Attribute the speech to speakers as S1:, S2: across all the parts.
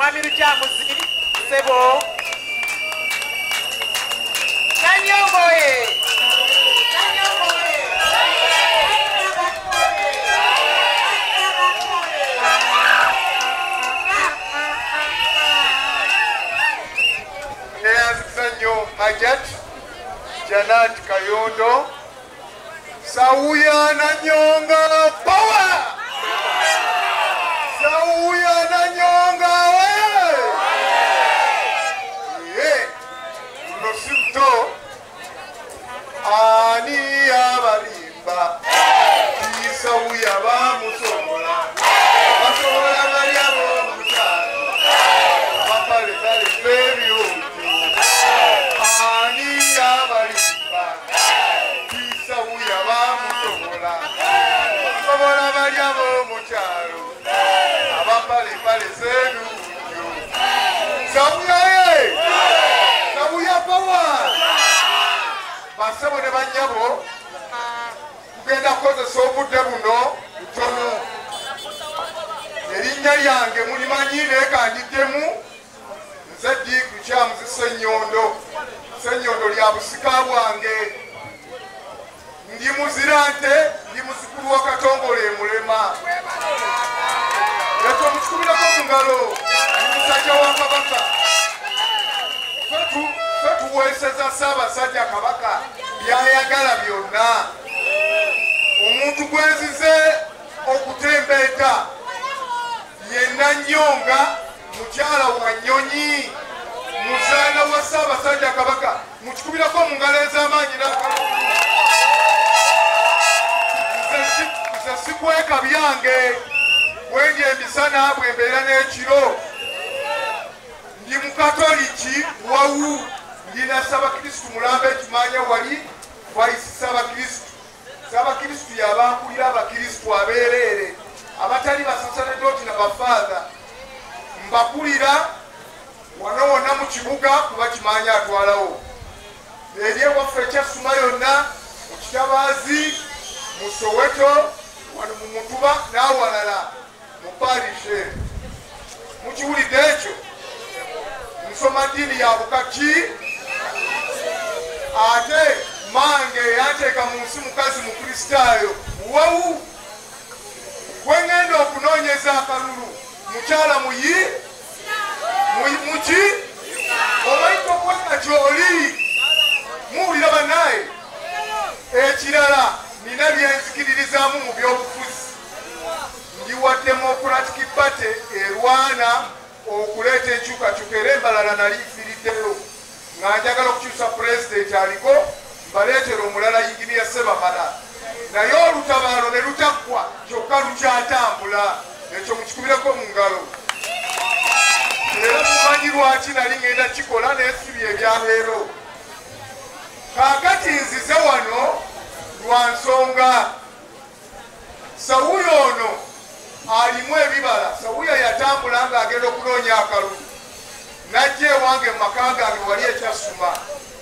S1: Mwami Lujamuzi Sebo Nanyongoye
S2: Neaziksanyo Hajat Janat Kayondo Sauya Nanyonga Power Sauya Nanyonga Nosimto Ani Abarimba Sauya Bamusomola Basomola Mariamo Mutano Bapale Tale Febio Ani Abarimba Sauya Bamusomola Basomola Mariamo Mutano Abapale Pale Sedu Sauya Sauya Power Basabo ne banyabo kugenda kozesa obudde buno butono erinnya lyange mulimanyi neekandiddemu nze Dick Kyamuzi Ssenyondo lya busika bwange ndi muzira nte ndi muzukulu wa Katongole Mulema ekyo mukikubirako mu ngalo ndi musajja wa Kabaka tuweeseza Ssaabasajja Kabaka byayagala byonna omuntu gwenzize okutembeeta ye Nanyonga mukyala wa Nnyonyi muzaana wa Ssaabasajja Kabaka mukikubirako mu ngalo ez'amaanyi nze sikweka byange bwendi emisana bwembeera n'ekiro ndi Mukatoliki wawu ndina Ssaabakristu mulamba ekimanya wali waisi Ssaabakristu yabankulira Abakristu abeerere abatali basasaledoti na bafaatha mbakulira wano wonna mu kibuga kuba kimanya atwalawo eri ewaffe ekyasuma yonna mu Kitabaazi mu Soweto wano mu Mutuba n'awalala mu parishe mukiwulidde ekyo nsoma ddiini ya bukaki ate mange yateeka mu nsi mukazi mukristaayo wawu gwengenda okunoonyeza akalulu mukyala muki obayita okweka kyoli muwulira bannaye ekirala nina byenzikiririzaamu mu byobufuzi ndi wa Democratic Party erwana okuleeta enkyukakyuka era embalala nali nfiiriddeyo nga njagala okukyusa pulezidenti aliko mbaleetera omulala Engineer Ssebamala naye olutabaalo ne lutaggwa kyokka lukyatambula ekyo mukikubireko mu ngalo era mumanyi lwaki nali ngenda kikola n'esibya ebyaleero kaakati nzize wano lwa nsonga Sawuya ono alimu ebibala Sawuya yatambula ng'agenda okunoonya akalulu najja ewange mu maka gange wali ekyasuma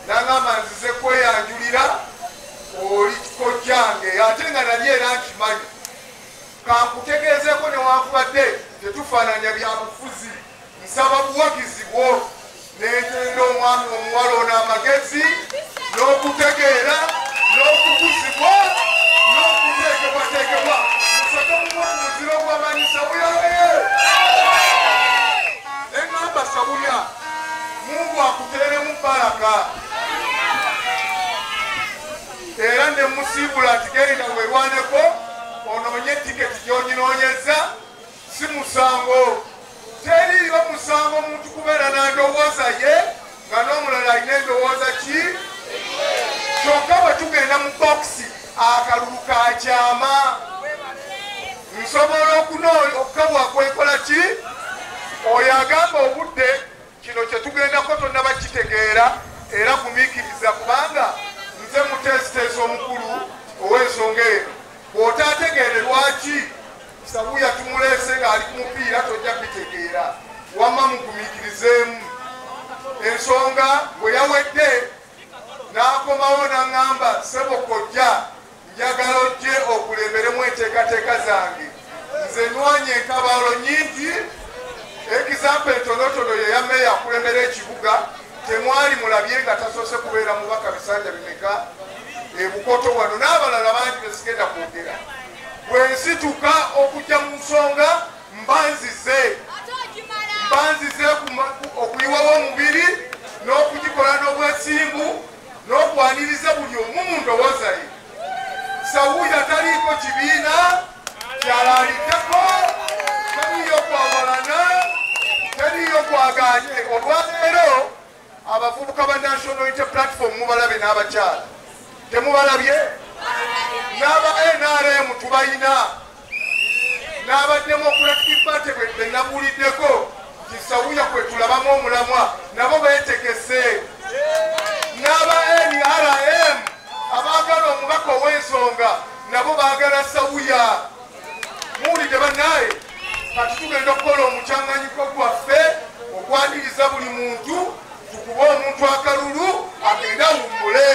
S2: n'angamba nzize kweyanjulira oli kojjange ate nga nali era nkimanyi kankutegeezeko newankubadde tetufaananya bya bufuzi nsaba buwagizi bwo n'egenda omwami omuwala ono amagezi n'okutegeera n'okukuzibwa n'okuteekebwateekebwa musaka mumuziro ogwamanyi Sawuya eŋŋamba Sawuya Mungu akuteeremu baraka era ne musiibula ati genda werwaneko onoonye tiketi gy'oginoonyeza si musango teriiyo musango omuntu kubeera n'andowooza ye nga n'omulala alina endowooza ki kyokka bwe tugenda mu bokisi akalulu kakyama nsobola okukabwako ekola ki oyo agamba obudde kino kye tugendako tonna bakitegeera era gumiikiriza kubanga nze muteesiteesi omukulu ow'ensonga eno bw'otaategeere lwaki Sawuya tumuleese ng'ali ku mupiira tojja bitegeera wamma mugumiikirizeemu ensonga bwe yawedde n'akomawo n'aŋŋamba ssebo kojja njagala ojje okulemberemu enteekateeka zange nze nwanye enkabaalo nyingi example ntono tonotono ye yameeya akulembera ekibuga temwali mulabye nga tasoose kubeera mubaka bisanja bimeka ebukoto wano n'abalala bangi besigenda kwogera bwe nsituka okujja mu nsonga mbanzize okuyiwawo omubiri n'okugikola n'obwesimbu n'okwaniriza buli omu mu ndowooza ye Sawuya taliiko kibiina kyalaliddeko teriyo kwawalana teriyo kwaganye olwaleero abavubuka ba National Unity Platform mubalabe n'abakyala temubalabye n'aba NRM tubayina n'aba Democratic Party bwe nabuliddeko nti Sawuya kwe tulabamu omulamwa nabo beetegese n'aba NRM abaagala omubaka ow'ensonga nabo baagala Sawuya muwulidde bannaye kati tugenda okukola omukyanganyiko gwaffe okwaniriza buli muntu tukuba omuntu akalulu agenda wummule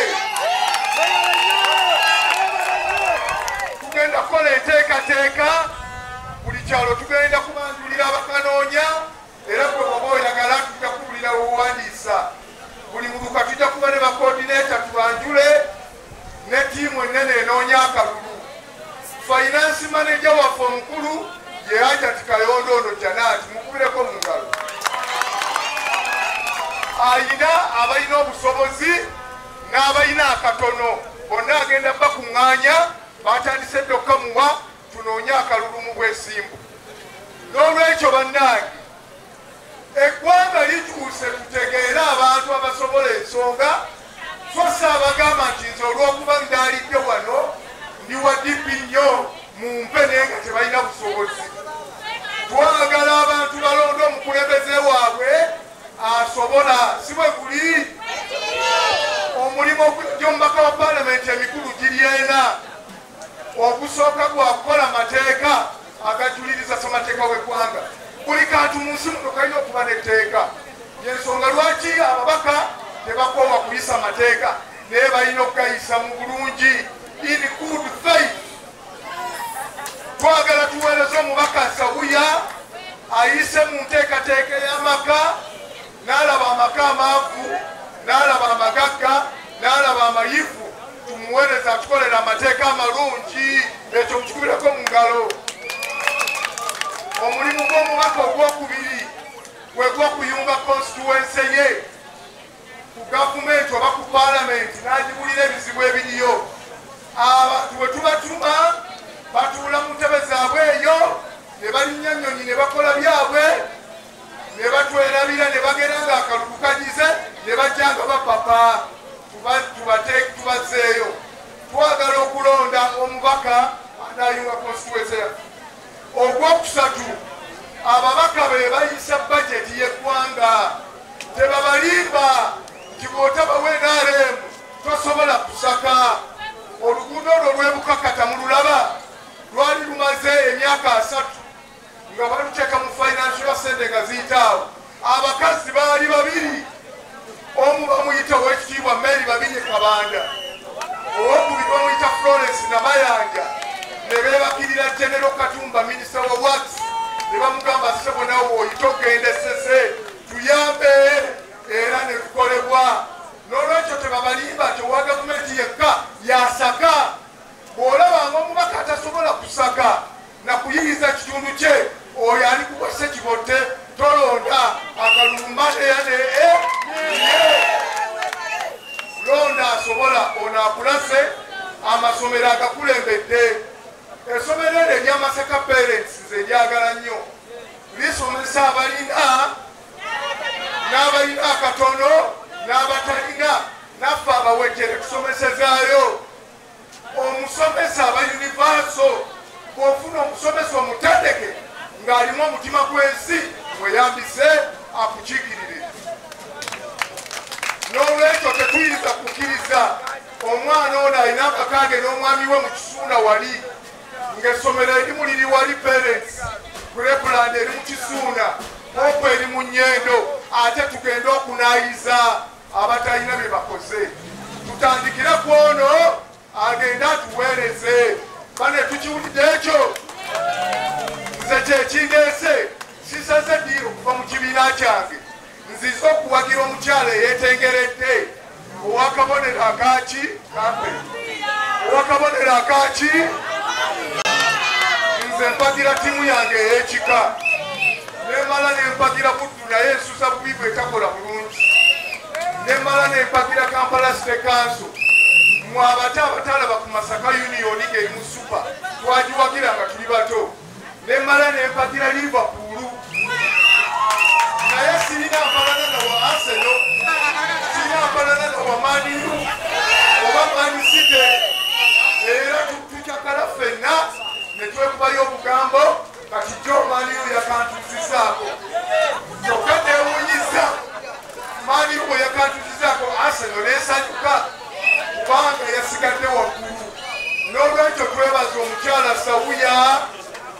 S2: tugenda kukola enteekateeka buli kyalo tugenda kubanjulira abakanoonya era gwe oba oyagala tujja kuwulira wewandiisa buli muluka tujja kuba ne bakoodineeta tubanjule ne tiimu ennene enoonya akalulu finance manager waffe omukulu ye Hajati Kayondo ono Janati mukubireko mu ngalo ayina abalina obusobozi n'abalina akatono bonna agenda bakuŋŋaanya batandise dde okukamuwa tunoonye akalulu mu bwesimbu n'olwekyo bannange eggwanga lituuse tutegeere abantu abasobola ensonga so saabagamba nti nze olw'okuba ndaalidde wano ndi wadipi nnyo mumpe naye nga tebalina busobozi twagala abantu balonda omukulembeze waabwe asobola si bwe guli omulimu gy'omubaka wa palamenti emikulu giri ena ogusooka gwakukola amateeka agajuliriza ssemateeka w'eggwanga buli kantu mu nsi muno kalina okuba n'etteeka yensonga lwaki ababaka tebakoowa kuyisa amateeka naye balina okugayisa mu bulungi in good faith twagala tuweereze omubaka Sawuya ayise mu nteekateeka y'amaka n'alaba amaka amaavu n'alaba amagagga n'alaba amayivu tumuweereza atukolera amateeka amalungi ekyo mukikubireko mu ngalo omulimu gw'omubaka ogwokubiri gwe gw'okuyunga constituency ye ku gavumenti oba ku paalamenti n'agibulira ebizibu ebiriyo abantu bwe tubatuma batuula mu ntebe zaabwe eyo ne balinnya nnyonyi ne bakola byabwe ne batwerabira ne bagenda nga akalulu kagize ne bajjanga bapapa tubazeeyo twagala okulonda omubaka anayunga constituency yaffe ogwokusatu ababaka be bayisa bajeti y'eggwanga tebabalimba nti bw'otabawa NRM tosobola kusaka oluguudo olwo olw'ebukakata mululaba lwali lumaze emyaka 3 nga baluteeka mu financial sente nga ziyitaawo abakazi baali 2 omu bamuyita ow'ekitiibwa Mary Babinye Kabanda owokubiri bamuyita Florence Namayanja ne beebakirira General Katumba minisita wa Works ne bamugamba sebo nawe oyita ogenda esese tuyambe era ne tukolebwa n'olwekyo tebabalimba nti owa gavumenti yekka yasaka bw'olabanga omubaka atasobola kusaka na kuyiriza kitundu kye oyo ali kukwasa kibotte tolonda akalulumbane londa asobola ono akulase amasomero agakulembedde essomero eryo eryamasaka parents nze lyagala nnyo lisomesa abalina n'abalina akatono n'abatalina naffe abawejjere tusomesezaayo omusomesa aba univaso bw'ofuna omusomesa omutendeke ng'alimu omutima gw'ensi mweyambise akukiikirire n'olwekyo tetuyinza kukkiriza omwana ono alina amakaage n'omwami we mu Kisuuna wali ng'essomero erimu liri wali parents Kulepland eri mu Kisuuna opo eri mu Nnyendo ate tugenda okunaayiza abatalina bye bakoze tutandikire ku ono agenda atuweereze bane tukiwulidde ekyo nze kyekindeese sisaze ddiiro okuva mu kibiina kyange nzize okuwagira omukyala eyeetengeredde owakabonero akaki kampe owakabonero akaki nze mpagira ttiimu yange ey'ekika nemala nempagira buddu naye ensusa bubi bwetakola bulungi nemala nempagira Kampala State Council mwe abate abatalaba ku Masaka Union ng'erimu super twagiwagira nga tuli bato nemala nempagira Liverpool naye sirina mpalana na wa Arsenal sirina mpalana na wa Man U oba Man City era tukyakala ffenna ne twekubayo obugambo kati jo Man U yakantuzizaako kyokka neewunyiza Man U bwe yakantuzizaako Arsenal n'esanyuka kubanga yasigadde waggulu n'olwekyo twebaza omukyala Sawuya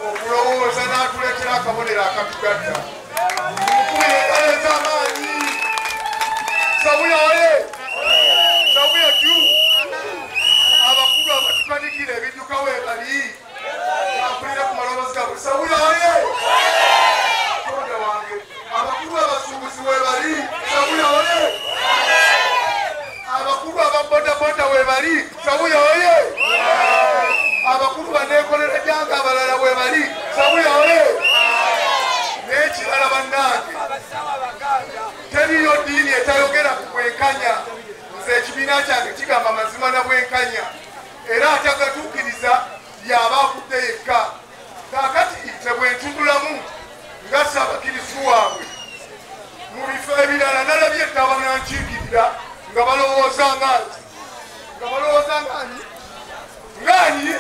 S2: okulowooza n'atuleetera akabonero akatugatta mukubire engalo ez'amaanyi Sawuya oye Sawuya ju abakulu abatukanikira ebidduka weebali ampulira ku maloboozi gaabwe Sawuya oye tonda wange abakulu abasuubuzi weebali Sawuya oye abakulu ababodaboda weebali Sawuya oye abakulu baneekolera janga abalala weebali Sawuya oye n'ekirala bannange teriyo ddiini etayogera ku bwenkanya nze ekibiina kyange kigamba mazima na bwenkanya era atagatuukiriza yaba akudde yekka kaakati nze bwentunulamu nga Ssaabakristu waabwe mu bifo ebirala nalabye ettaba nankiikirira nga balowooza ngani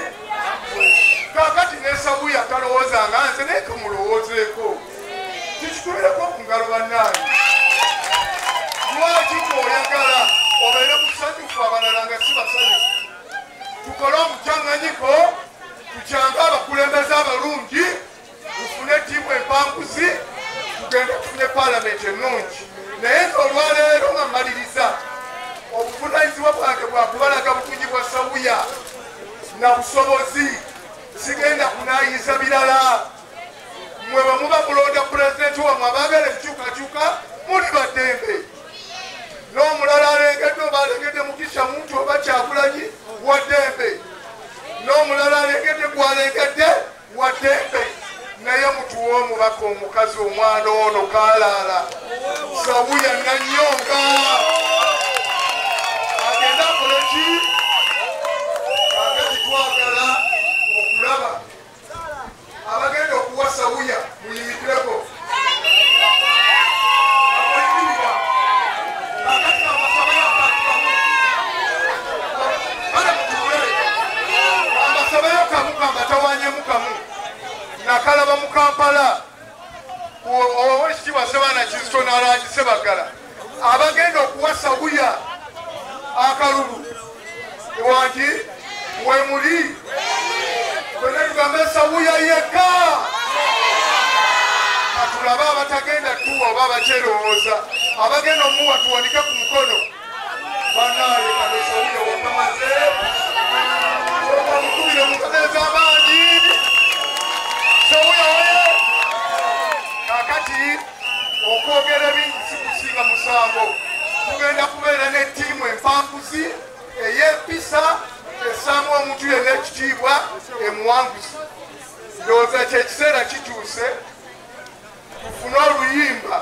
S2: kaakati ne Sawuya talowooza nga nze naye kamulowoozeeko tikituuleko ku ngalo bannange lwaki twoyagala obeere musanyufu abalala nga si basanyufu tukole omukyaŋŋanyiko tukyange abakulembeze abalungi tufune ttiimu empanguzi tugende tufune paalamenti ennungi naye olwaleero nga mmaliriza obuvunaanyizibwa bwange bwakubalaga butungi bwa Sawuya na busobozi sigenda kunaayiza birala mwe bwe muba mulonda pulezidenti wammwe abaagala enkyukakyuka muli baddembe n'omulala alengedde oba alengedde Mukisha Muntu oba Kyagulanyi waddembe n'omulala alengedde gwalengedde waddembe naye mutuwe omubaka omukazi omwana ono kaalaala Sawuya Nanyonga agenda akole ki kakati twagala okulaba abagenda okuwa Sawuya muyimitireko amasabayo kamu kambatawanyemu kamu nakalaba mu Kampala owekitiibwa Ssebaana Kizito n'Alhaji Ssebaggala abagenda okuwa Sawuya akalulu wangi wemuli bwena tugambe Sawuya yekka katulabe abatagenda tuwa oba abakyerowooza abagenda omuwa tuwanike ku mukono banaye kale Sawuya wakamaze omukubire mukono ez'amaanyi Sawuya oye kakati okwogera bingi sikusinga musango tugenda kubeera n'ettiimu empanguzi ey'empisa essaamu omuntu yenna ekitiibwa emuwanguzi ndowooza kyekiseera kituuse tufune oluyimba